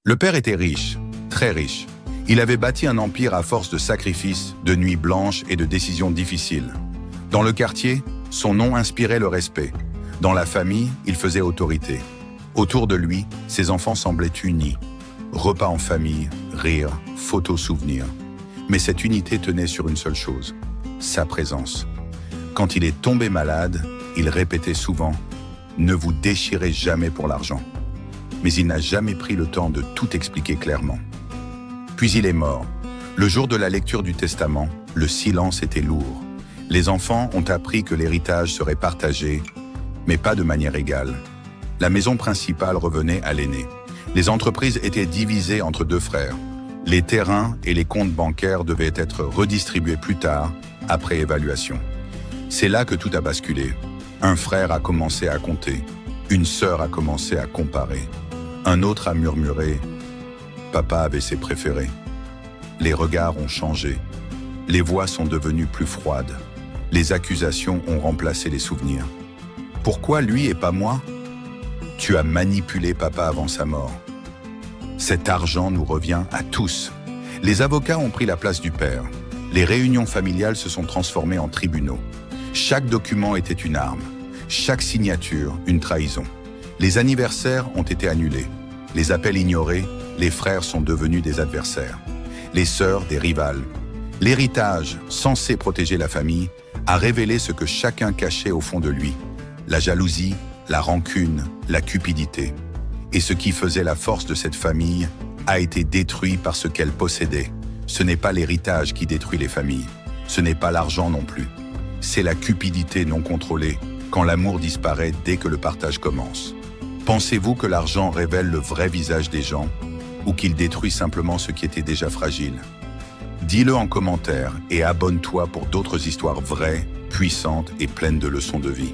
Le père était riche, très riche. Il avait bâti un empire à force de sacrifices, de nuits blanches et de décisions difficiles. Dans le quartier, son nom inspirait le respect. Dans la famille, il faisait autorité. Autour de lui, ses enfants semblaient unis. Repas en famille, rires, photos souvenirs. Mais cette unité tenait sur une seule chose, sa présence. Quand il est tombé malade, il répétait souvent « Ne vous déchirez jamais pour l'argent ». Mais il n'a jamais pris le temps de tout expliquer clairement. Puis il est mort. Le jour de la lecture du testament, le silence était lourd. Les enfants ont appris que l'héritage serait partagé, mais pas de manière égale. La maison principale revenait à l'aîné. Les entreprises étaient divisées entre deux frères. Les terrains et les comptes bancaires devaient être redistribués plus tard, après évaluation. C'est là que tout a basculé. Un frère a commencé à compter. Une sœur a commencé à comparer. Un autre a murmuré « Papa avait ses préférés ». Les regards ont changé. Les voix sont devenues plus froides. Les accusations ont remplacé les souvenirs. Pourquoi lui et pas moi? Tu as manipulé papa avant sa mort. Cet argent nous revient à tous. Les avocats ont pris la place du père. Les réunions familiales se sont transformées en tribunaux. Chaque document était une arme. Chaque signature, une trahison. Les anniversaires ont été annulés. Les appels ignorés, les frères sont devenus des adversaires. Les sœurs, des rivales. L'héritage, censé protéger la famille, a révélé ce que chacun cachait au fond de lui. La jalousie, la rancune, la cupidité. Et ce qui faisait la force de cette famille a été détruit par ce qu'elle possédait. Ce n'est pas l'héritage qui détruit les familles. Ce n'est pas l'argent non plus. C'est la cupidité non contrôlée, quand l'amour disparaît dès que le partage commence. Pensez-vous que l'argent révèle le vrai visage des gens ou qu'il détruit simplement ce qui était déjà fragile? Dis-le en commentaire et abonne-toi pour d'autres histoires vraies, puissantes et pleines de leçons de vie.